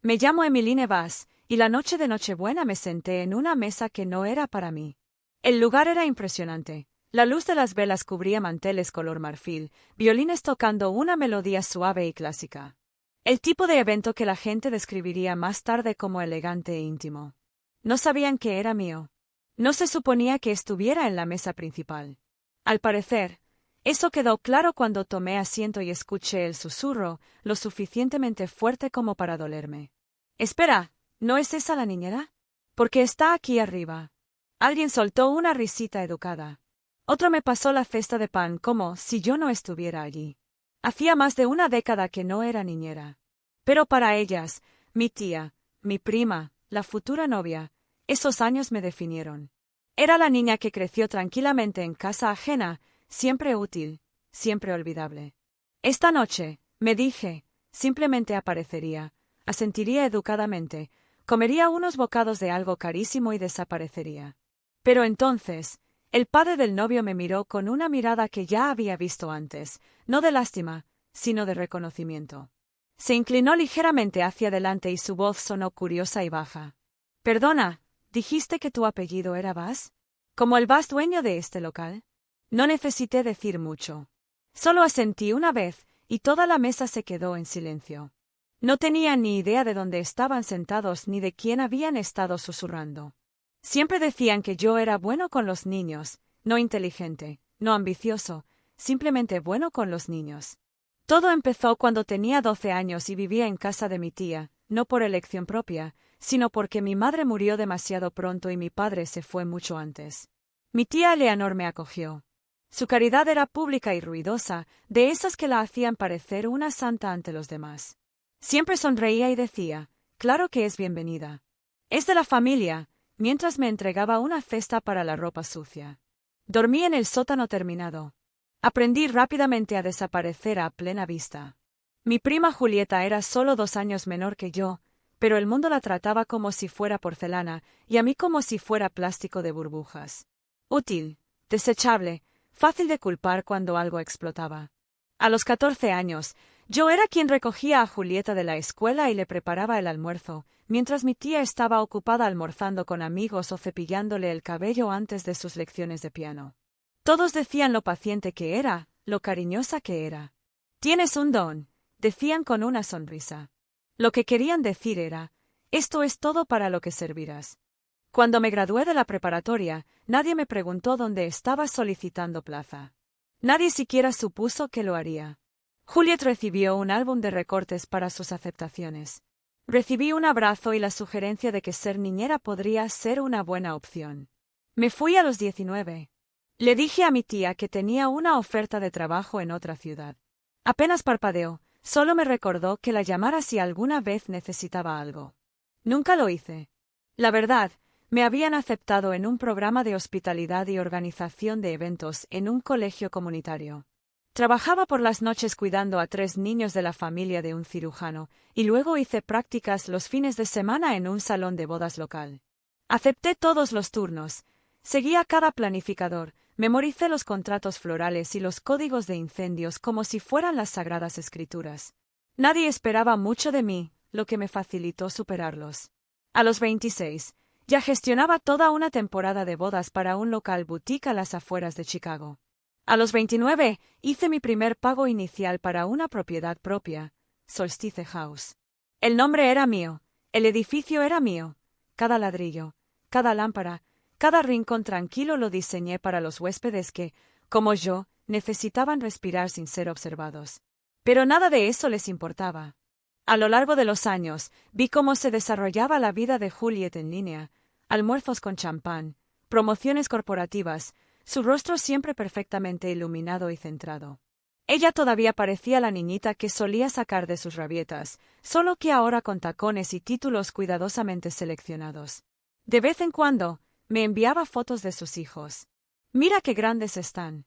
Me llamo Emmeline Bass, y la noche de Nochebuena me senté en una mesa que no era para mí. El lugar era impresionante. La luz de las velas cubría manteles color marfil, violines tocando una melodía suave y clásica. El tipo de evento que la gente describiría más tarde como elegante e íntimo. No sabían que era mío. No se suponía que estuviera en la mesa principal. Al parecer, eso quedó claro cuando tomé asiento y escuché el susurro, lo suficientemente fuerte como para dolerme. Espera, ¿no es esa la niñera? Porque está aquí arriba. Alguien soltó una risita educada. Otro me pasó la cesta de pan como si yo no estuviera allí. Hacía más de una década que no era niñera. Pero para ellas, mi tía, mi prima, la futura novia, esos años me definieron. Era la niña que creció tranquilamente en casa ajena, siempre útil, siempre olvidable. Esta noche, me dije, simplemente aparecería, asentiría educadamente, comería unos bocados de algo carísimo y desaparecería. Pero entonces, el padre del novio me miró con una mirada que ya había visto antes, no de lástima, sino de reconocimiento. Se inclinó ligeramente hacia adelante y su voz sonó curiosa y baja. Perdona, ¿dijiste que tu apellido era Bass? ¿Como el Bass dueño de este local? No necesité decir mucho. Solo asentí una vez, y toda la mesa se quedó en silencio. No tenían ni idea de dónde estaban sentados ni de quién habían estado susurrando. Siempre decían que yo era bueno con los niños, no inteligente, no ambicioso, simplemente bueno con los niños. Todo empezó cuando tenía 12 años y vivía en casa de mi tía, no por elección propia, sino porque mi madre murió demasiado pronto y mi padre se fue mucho antes. Mi tía Eleanor me acogió. Su caridad era pública y ruidosa, de esas que la hacían parecer una santa ante los demás. Siempre sonreía y decía, claro que es bienvenida. Es de la familia, mientras me entregaba una cesta para la ropa sucia. Dormí en el sótano terminado. Aprendí rápidamente a desaparecer a plena vista. Mi prima Julieta era solo 2 años menor que yo, pero el mundo la trataba como si fuera porcelana y a mí como si fuera plástico de burbujas. Útil, desechable, fácil de culpar cuando algo explotaba. A los 14 años, yo era quien recogía a Julieta de la escuela y le preparaba el almuerzo, mientras mi tía estaba ocupada almorzando con amigos o cepillándole el cabello antes de sus lecciones de piano. Todos decían lo paciente que era, lo cariñosa que era. Tienes un don, decían con una sonrisa. Lo que querían decir era, esto es todo para lo que servirás. Cuando me gradué de la preparatoria, nadie me preguntó dónde estaba solicitando plaza. Nadie siquiera supuso que lo haría. Juliet recibió un álbum de recortes para sus aceptaciones. Recibí un abrazo y la sugerencia de que ser niñera podría ser una buena opción. Me fui a los 19. Le dije a mi tía que tenía una oferta de trabajo en otra ciudad. Apenas parpadeó, solo me recordó que la llamara si alguna vez necesitaba algo. Nunca lo hice. La verdad, me habían aceptado en un programa de hospitalidad y organización de eventos en un colegio comunitario. Trabajaba por las noches cuidando a 3 niños de la familia de un cirujano, y luego hice prácticas los fines de semana en un salón de bodas local. Acepté todos los turnos, seguía cada planificador, memoricé los contratos florales y los códigos de incendios como si fueran las sagradas escrituras. Nadie esperaba mucho de mí, lo que me facilitó superarlos. A los 26, ya gestionaba toda una temporada de bodas para un local boutique a las afueras de Chicago. A los 29, hice mi primer pago inicial para una propiedad propia, Solstice House. El nombre era mío, el edificio era mío, cada ladrillo, cada lámpara, cada rincón tranquilo lo diseñé para los huéspedes que, como yo, necesitaban respirar sin ser observados. Pero nada de eso les importaba. A lo largo de los años, vi cómo se desarrollaba la vida de Juliet en línea, almuerzos con champán, promociones corporativas, su rostro siempre perfectamente iluminado y centrado. Ella todavía parecía la niñita que solía sacar de sus rabietas, solo que ahora con tacones y títulos cuidadosamente seleccionados. De vez en cuando, me enviaba fotos de sus hijos. Mira qué grandes están.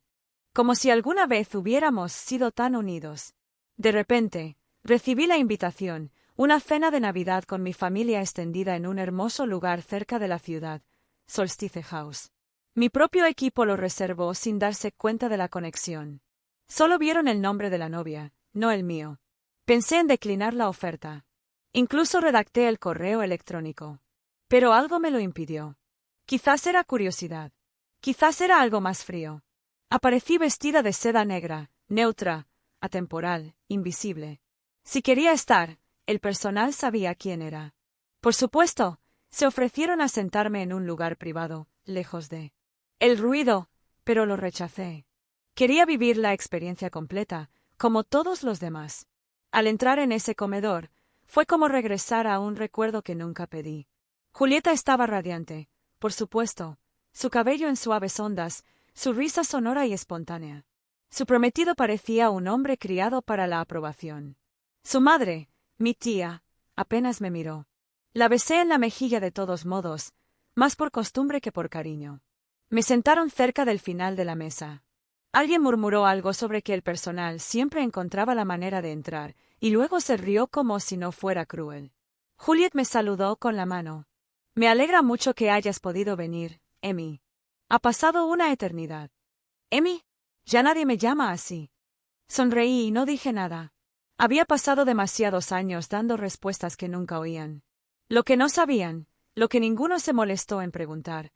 Como si alguna vez hubiéramos sido tan unidos. De repente, recibí la invitación, una cena de Navidad con mi familia extendida en un hermoso lugar cerca de la ciudad, Solstice House. Mi propio equipo lo reservó sin darse cuenta de la conexión. Solo vieron el nombre de la novia, no el mío. Pensé en declinar la oferta. Incluso redacté el correo electrónico. Pero algo me lo impidió. Quizás era curiosidad. Quizás era algo más frío. Aparecí vestida de seda negra, neutra, atemporal, invisible. Si quería estar, el personal sabía quién era. Por supuesto, se ofrecieron a sentarme en un lugar privado, lejos de el ruido, pero lo rechacé. Quería vivir la experiencia completa, como todos los demás. Al entrar en ese comedor, fue como regresar a un recuerdo que nunca pedí. Julieta estaba radiante, por supuesto, su cabello en suaves ondas, su risa sonora y espontánea. Su prometido parecía un hombre criado para la aprobación. Su madre, mi tía, apenas me miró. La besé en la mejilla de todos modos, más por costumbre que por cariño. Me sentaron cerca del final de la mesa. Alguien murmuró algo sobre que el personal siempre encontraba la manera de entrar, y luego se rió como si no fuera cruel. Juliet me saludó con la mano. Me alegra mucho que hayas podido venir, Emmy. Ha pasado una eternidad. Emmy, ya nadie me llama así. Sonreí y no dije nada. Había pasado demasiados años dando respuestas que nunca oían. Lo que no sabían, lo que ninguno se molestó en preguntar,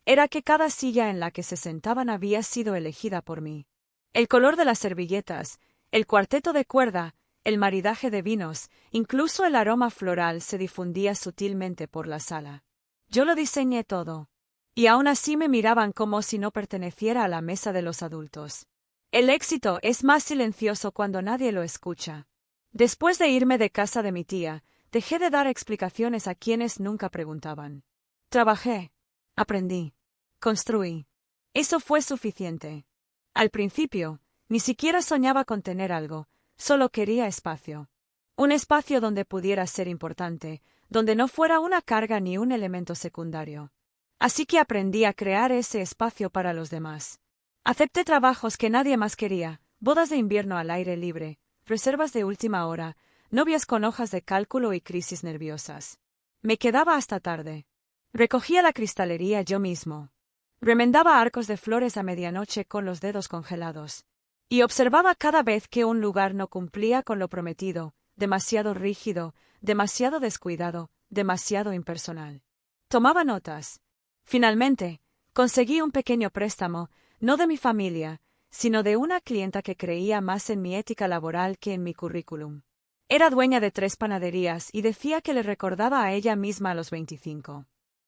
era que cada silla en la que se sentaban había sido elegida por mí. El color de las servilletas, el cuarteto de cuerda, el maridaje de vinos, incluso el aroma floral se difundía sutilmente por la sala. Yo lo diseñé todo. Y aún así me miraban como si no perteneciera a la mesa de los adultos. El éxito es más silencioso cuando nadie lo escucha. Después de irme de casa de mi tía, dejé de dar explicaciones a quienes nunca preguntaban. Trabajé, aprendí, construí. Eso fue suficiente. Al principio, ni siquiera soñaba con tener algo, solo quería espacio. Un espacio donde pudiera ser importante, donde no fuera una carga ni un elemento secundario. Así que aprendí a crear ese espacio para los demás. Acepté trabajos que nadie más quería, bodas de invierno al aire libre, reservas de última hora, novias con hojas de cálculo y crisis nerviosas. Me quedaba hasta tarde. Recogía la cristalería yo mismo. Remendaba arcos de flores a medianoche con los dedos congelados. Y observaba cada vez que un lugar no cumplía con lo prometido, demasiado rígido, demasiado descuidado, demasiado impersonal. Tomaba notas. Finalmente, conseguí un pequeño préstamo, no de mi familia, sino de una clienta que creía más en mi ética laboral que en mi currículum. Era dueña de 3 panaderías y decía que le recordaba a ella misma a los 25.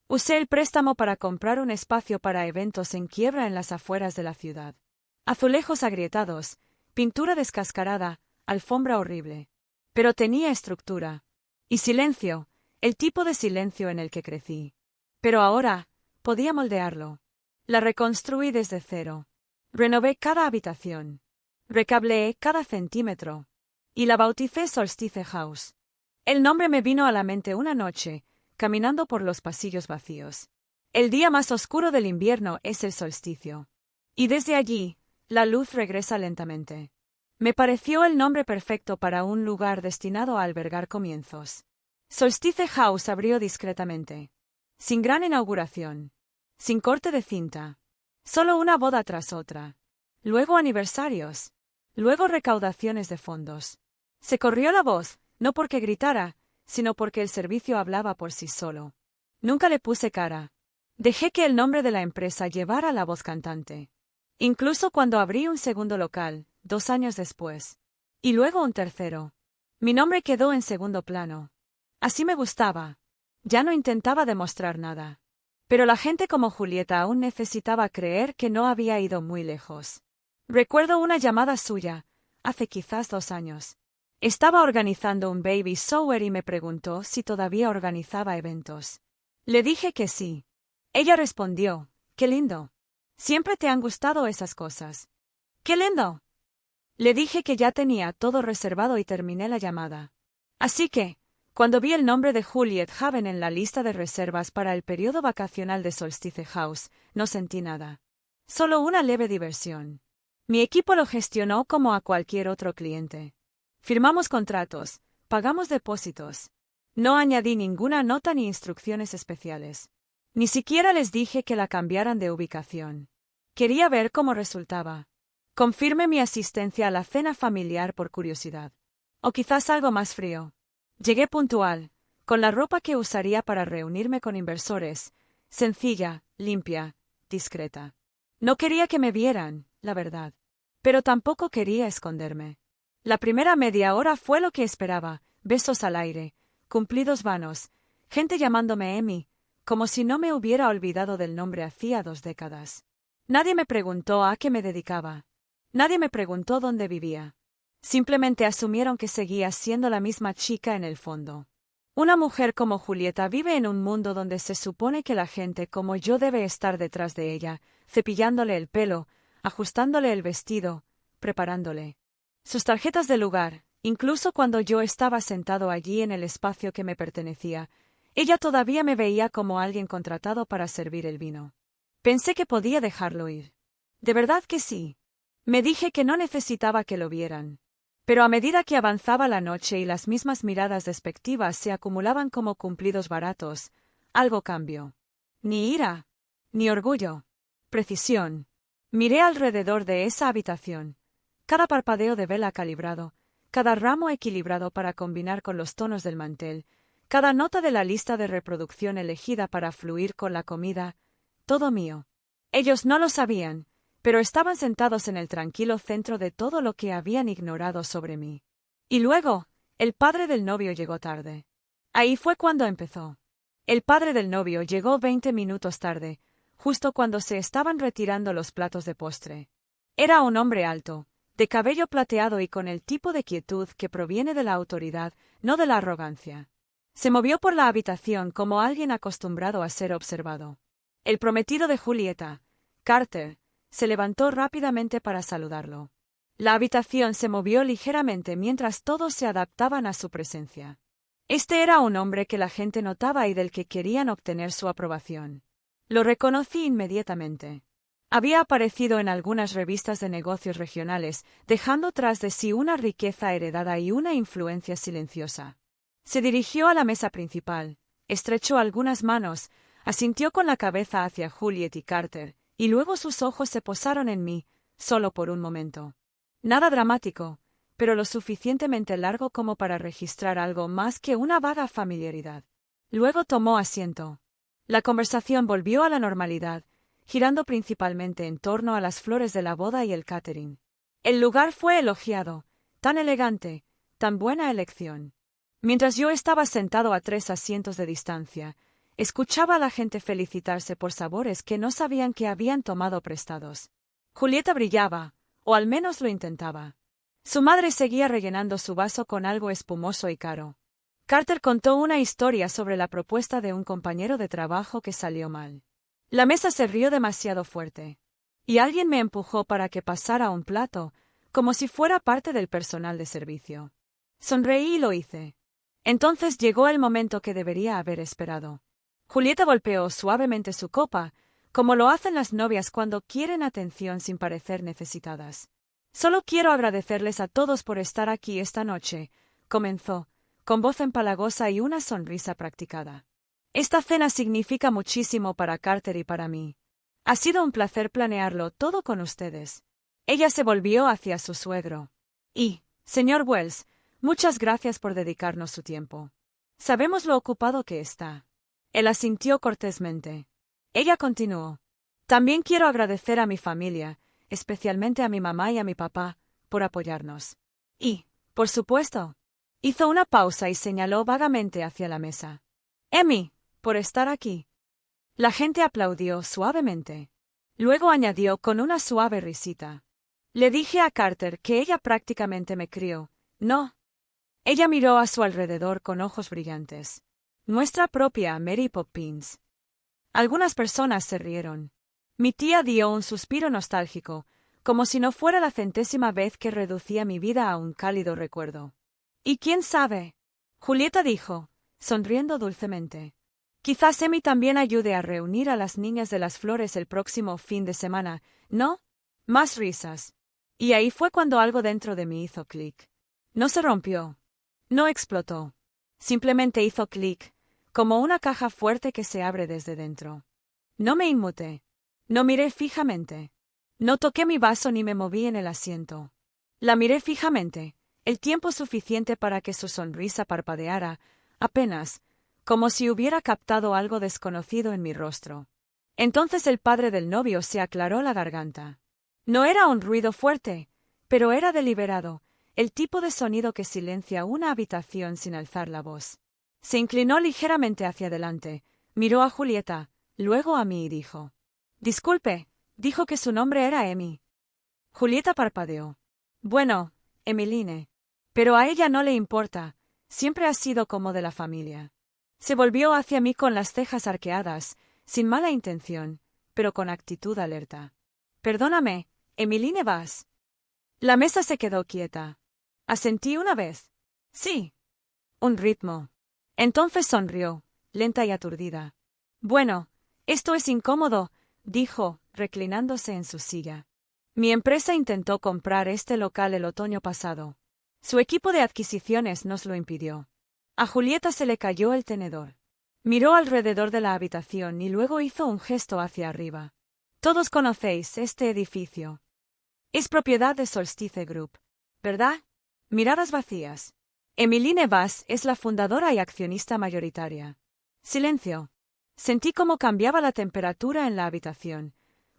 Usé el préstamo para comprar un espacio para eventos en quiebra en las afueras de la ciudad. Azulejos agrietados, pintura descascarada, alfombra horrible. Pero tenía estructura. Y silencio, el tipo de silencio en el que crecí. Pero ahora, podía moldearlo. La reconstruí desde cero. Renové cada habitación. Recableé cada centímetro. Y la bauticé Solstice House. El nombre me vino a la mente una noche, caminando por los pasillos vacíos. El día más oscuro del invierno es el solsticio. Y desde allí, la luz regresa lentamente. Me pareció el nombre perfecto para un lugar destinado a albergar comienzos. Solstice House abrió discretamente. Sin gran inauguración. Sin corte de cinta. Solo una boda tras otra. Luego aniversarios. Luego recaudaciones de fondos. Se corrió la voz, no porque gritara, sino porque el servicio hablaba por sí solo. Nunca le puse cara. Dejé que el nombre de la empresa llevara la voz cantante. Incluso cuando abrí un segundo local, 2 años después. Y luego un tercero. Mi nombre quedó en segundo plano. Así me gustaba. Ya no intentaba demostrar nada. Pero la gente como Julieta aún necesitaba creer que no había ido muy lejos. Recuerdo una llamada suya, hace quizás 2 años. Estaba organizando un baby shower y me preguntó si todavía organizaba eventos. Le dije que sí. Ella respondió, «¡Qué lindo! Siempre te han gustado esas cosas». «¡Qué lindo!». Le dije que ya tenía todo reservado y terminé la llamada. Así que, cuando vi el nombre de Juliet Haven en la lista de reservas para el periodo vacacional de Solstice House, no sentí nada. Solo una leve diversión. Mi equipo lo gestionó como a cualquier otro cliente. Firmamos contratos, pagamos depósitos. No añadí ninguna nota ni instrucciones especiales. Ni siquiera les dije que la cambiaran de ubicación. Quería ver cómo resultaba. Confirmé mi asistencia a la cena familiar por curiosidad. O quizás algo más frío. Llegué puntual, con la ropa que usaría para reunirme con inversores, sencilla, limpia, discreta. No quería que me vieran, la verdad. Pero tampoco quería esconderme. La primera media hora fue lo que esperaba, besos al aire, cumplidos vanos, gente llamándome Emmy, como si no me hubiera olvidado del nombre hacía 2 décadas. Nadie me preguntó a qué me dedicaba. Nadie me preguntó dónde vivía. Simplemente asumieron que seguía siendo la misma chica en el fondo. Una mujer como Julieta vive en un mundo donde se supone que la gente como yo debe estar detrás de ella, cepillándole el pelo, ajustándole el vestido, preparándole sus tarjetas de lugar. Incluso cuando yo estaba sentado allí en el espacio que me pertenecía, ella todavía me veía como alguien contratado para servir el vino. Pensé que podía dejarlo ir. De verdad que sí. Me dije que no necesitaba que lo vieran. Pero a medida que avanzaba la noche y las mismas miradas despectivas se acumulaban como cumplidos baratos, algo cambió. Ni ira, ni orgullo. Precisión. Miré alrededor de esa habitación. Cada parpadeo de vela calibrado, cada ramo equilibrado para combinar con los tonos del mantel, cada nota de la lista de reproducción elegida para fluir con la comida, todo mío. Ellos no lo sabían, pero estaban sentados en el tranquilo centro de todo lo que habían ignorado sobre mí. Y luego, el padre del novio llegó tarde. Ahí fue cuando empezó. El padre del novio llegó 20 minutos tarde, justo cuando se estaban retirando los platos de postre. Era un hombre alto, de cabello plateado y con el tipo de quietud que proviene de la autoridad, no de la arrogancia. Se movió por la habitación como alguien acostumbrado a ser observado. El prometido de Julieta, Carter, se levantó rápidamente para saludarlo. La habitación se movió ligeramente mientras todos se adaptaban a su presencia. Este era un hombre que la gente notaba y del que querían obtener su aprobación. Lo reconocí inmediatamente. Había aparecido en algunas revistas de negocios regionales, dejando tras de sí una riqueza heredada y una influencia silenciosa. Se dirigió a la mesa principal, estrechó algunas manos, asintió con la cabeza hacia Juliet y Carter, y luego sus ojos se posaron en mí, solo por un momento. Nada dramático, pero lo suficientemente largo como para registrar algo más que una vaga familiaridad. Luego tomó asiento. La conversación volvió a la normalidad, girando principalmente en torno a las flores de la boda y el catering. El lugar fue elogiado, tan elegante, tan buena elección. Mientras yo estaba sentado a 3 asientos de distancia, escuchaba a la gente felicitarse por sabores que no sabían que habían tomado prestados. Julieta brillaba, o al menos lo intentaba. Su madre seguía rellenando su vaso con algo espumoso y caro. Carter contó una historia sobre la propuesta de un compañero de trabajo que salió mal. La mesa se rió demasiado fuerte. Y alguien me empujó para que pasara un plato, como si fuera parte del personal de servicio. Sonreí y lo hice. Entonces llegó el momento que debería haber esperado. Julieta golpeó suavemente su copa, como lo hacen las novias cuando quieren atención sin parecer necesitadas. Solo quiero agradecerles a todos por estar aquí esta noche, comenzó, con voz empalagosa y una sonrisa practicada. Esta cena significa muchísimo para Carter y para mí. Ha sido un placer planearlo todo con ustedes. Ella se volvió hacia su suegro. Y, señor Wells, muchas gracias por dedicarnos su tiempo. Sabemos lo ocupado que está. Él asintió cortésmente. Ella continuó. También quiero agradecer a mi familia, especialmente a mi mamá y a mi papá, por apoyarnos. Y, por supuesto, hizo una pausa y señaló vagamente hacia la mesa. Emmy, por estar aquí. La gente aplaudió suavemente. Luego añadió con una suave risita. Le dije a Carter que ella prácticamente me crió, ¿no? Ella miró a su alrededor con ojos brillantes. Nuestra propia Mary Poppins. Algunas personas se rieron. Mi tía dio un suspiro nostálgico, como si no fuera la 100ª vez que reducía mi vida a un cálido recuerdo. ¿Y quién sabe? Julieta dijo, sonriendo dulcemente. Quizás Emmy también ayude a reunir a las niñas de las flores el próximo fin de semana, ¿no? Más risas. Y ahí fue cuando algo dentro de mí hizo clic. No se rompió. No explotó. Simplemente hizo clic, como una caja fuerte que se abre desde dentro. No me inmuté. No miré fijamente. No toqué mi vaso ni me moví en el asiento. La miré fijamente, El tiempo suficiente para que su sonrisa parpadeara, apenas, como si hubiera captado algo desconocido en mi rostro. Entonces el padre del novio se aclaró la garganta. No era un ruido fuerte, pero era deliberado, el tipo de sonido que silencia una habitación sin alzar la voz. Se inclinó ligeramente hacia adelante, miró a Julieta, luego a mí y dijo: «Disculpe», dijo que su nombre era Emi. Julieta parpadeó. «Bueno, Emmeline. Pero a ella no le importa, siempre ha sido como de la familia». Se volvió hacia mí con las cejas arqueadas, sin mala intención, pero con actitud alerta. «Perdóname, Emmeline Vas». La mesa se quedó quieta. Asentí una vez. «Sí». Un ritmo. Entonces sonrió, lenta y aturdida. «Bueno, esto es incómodo», dijo, reclinándose en su silla. «Mi empresa intentó comprar este local el otoño pasado. Su equipo de adquisiciones nos lo impidió». A Julieta se le cayó el tenedor. Miró alrededor de la habitación y luego hizo un gesto hacia arriba. «Todos conocéis este edificio. Es propiedad de Solstice Group, ¿verdad?» Miradas vacías. Emmeline Vas es la fundadora y accionista mayoritaria. Silencio. Sentí cómo cambiaba la temperatura en la habitación,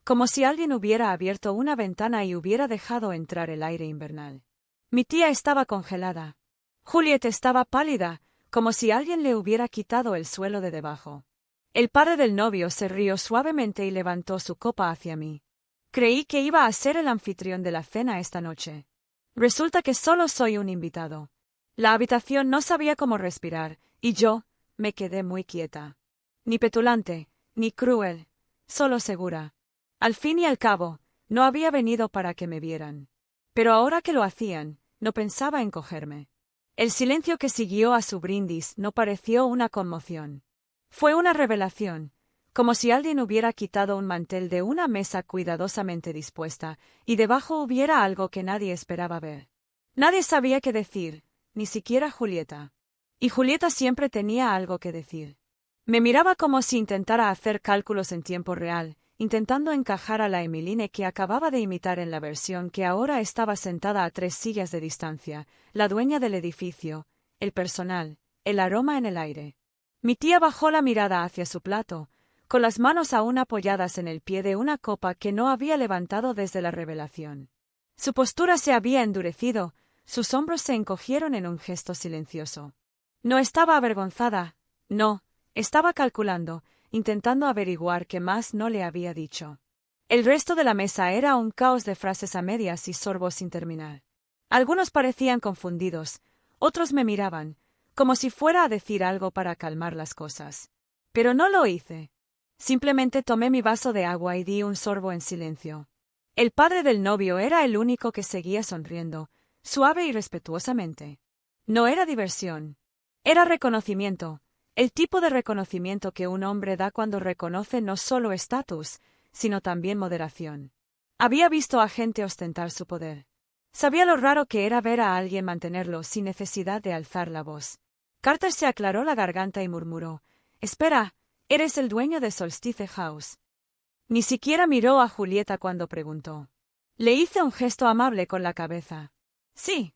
como si alguien hubiera abierto una ventana y hubiera dejado entrar el aire invernal. Mi tía estaba congelada. Juliet estaba pálida, como si alguien le hubiera quitado el suelo de debajo. El padre del novio se rió suavemente y levantó su copa hacia mí. Creí que iba a ser el anfitrión de la cena esta noche. Resulta que solo soy un invitado. La habitación no sabía cómo respirar, y yo me quedé muy quieta. Ni petulante, ni cruel, solo segura. Al fin y al cabo, no había venido para que me vieran. Pero ahora que lo hacían, no pensaba en cogerme. El silencio que siguió a su brindis no pareció una conmoción. Fue una revelación, como si alguien hubiera quitado un mantel de una mesa cuidadosamente dispuesta, y debajo hubiera algo que nadie esperaba ver. Nadie sabía qué decir, ni siquiera Julieta. Y Julieta siempre tenía algo que decir. Me miraba como si intentara hacer cálculos en tiempo real, intentando encajar a la Emmeline que acababa de imitar en la versión que ahora estaba sentada a 3 sillas de distancia, la dueña del edificio, el personal, el aroma en el aire. Mi tía bajó la mirada hacia su plato, con las manos aún apoyadas en el pie de una copa que no había levantado desde la revelación. Su postura se había endurecido, sus hombros se encogieron en un gesto silencioso. No estaba avergonzada, no, estaba calculando, intentando averiguar qué más no le había dicho. El resto de la mesa era un caos de frases a medias y sorbos sin terminar. Algunos parecían confundidos, otros me miraban, como si fuera a decir algo para calmar las cosas. Pero no lo hice. Simplemente tomé mi vaso de agua y di un sorbo en silencio. El padre del novio era el único que seguía sonriendo, suave y respetuosamente. No era diversión. Era reconocimiento, el tipo de reconocimiento que un hombre da cuando reconoce no solo estatus, sino también moderación. Había visto a gente ostentar su poder. Sabía lo raro que era ver a alguien mantenerlo sin necesidad de alzar la voz. Carter se aclaró la garganta y murmuró: «Espera, eres el dueño de Solstice House». Ni siquiera miró a Julieta cuando preguntó. Le hice un gesto amable con la cabeza. «Sí».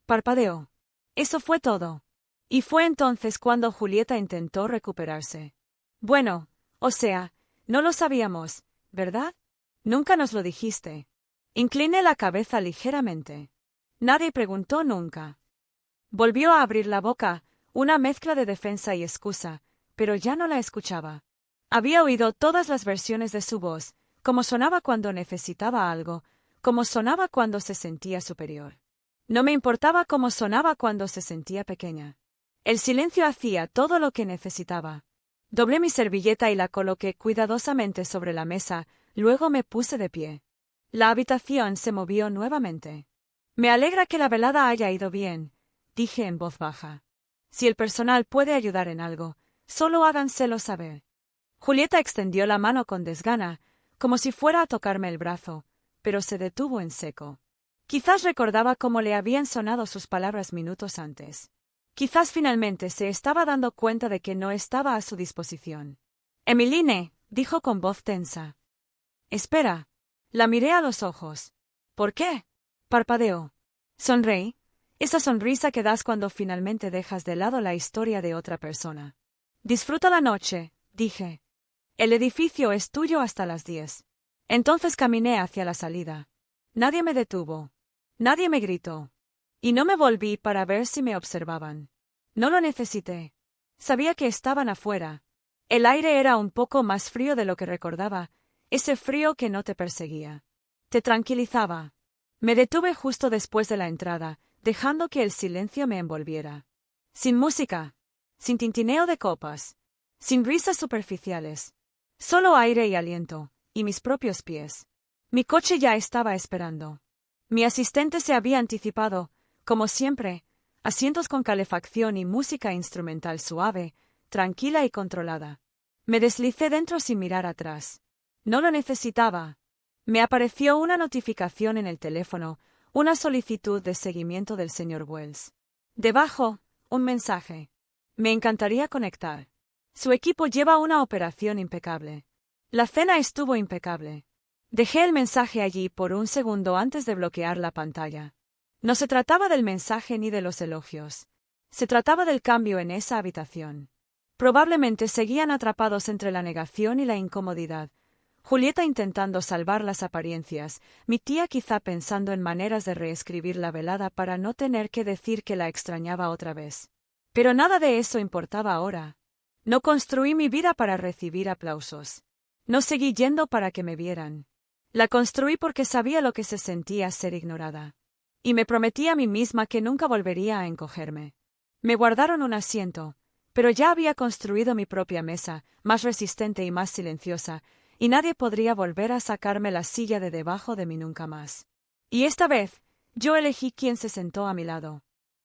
Parpadeó. Eso fue todo. Y fue entonces cuando Julieta intentó recuperarse. «Bueno, o sea, no lo sabíamos, ¿verdad? Nunca nos lo dijiste». Incliné la cabeza ligeramente. Nadie preguntó nunca. Volvió a abrir la boca, una mezcla de defensa y excusa, pero ya no la escuchaba. Había oído todas las versiones de su voz, cómo sonaba cuando necesitaba algo, cómo sonaba cuando se sentía superior. No me importaba cómo sonaba cuando se sentía pequeña. El silencio hacía todo lo que necesitaba. Doblé mi servilleta y la coloqué cuidadosamente sobre la mesa, luego me puse de pie. La habitación se movió nuevamente. «Me alegra que la velada haya ido bien», dije en voz baja. «Si el personal puede ayudar en algo, solo háganselo saber». Julieta extendió la mano con desgana, como si fuera a tocarme el brazo, pero se detuvo en seco. Quizás recordaba cómo le habían sonado sus palabras minutos antes. Quizás finalmente se estaba dando cuenta de que no estaba a su disposición. «Emmeline», dijo con voz tensa. «Espera». La miré a los ojos. «¿Por qué?» Parpadeó. Sonreí. Esa sonrisa que das cuando finalmente dejas de lado la historia de otra persona. Disfruta la noche, dije. El edificio es tuyo hasta las 10. Entonces caminé hacia la salida. Nadie me detuvo. Nadie me gritó. Y no me volví para ver si me observaban. No lo necesité. Sabía que estaban afuera. El aire era un poco más frío de lo que recordaba, ese frío que no te perseguía. Te tranquilizaba. Me detuve justo después de la entrada, dejando que el silencio me envolviera. Sin música. Sin tintineo de copas. Sin risas superficiales. Solo aire y aliento, y mis propios pies. Mi coche ya estaba esperando. Mi asistente se había anticipado, como siempre, asientos con calefacción y música instrumental suave, tranquila y controlada. Me deslicé dentro sin mirar atrás. No lo necesitaba. Me apareció una notificación en el teléfono, una solicitud de seguimiento del señor Wells. Debajo, un mensaje. Me encantaría conectar. Su equipo lleva una operación impecable. La cena estuvo impecable. Dejé el mensaje allí por un segundo antes de bloquear la pantalla. No se trataba del mensaje ni de los elogios. Se trataba del cambio en esa habitación. Probablemente seguían atrapados entre la negación y la incomodidad. Julieta intentando salvar las apariencias, mi tía quizá pensando en maneras de reescribir la velada para no tener que decir que la extrañaba otra vez. Pero nada de eso importaba ahora. No construí mi vida para recibir aplausos. No seguí yendo para que me vieran. La construí porque sabía lo que se sentía ser ignorada. Y me prometí a mí misma que nunca volvería a encogerme. Me guardaron un asiento, pero ya había construido mi propia mesa, más resistente y más silenciosa, y nadie podría volver a sacarme la silla de debajo de mí nunca más. Y esta vez, yo elegí quién se sentó a mi lado.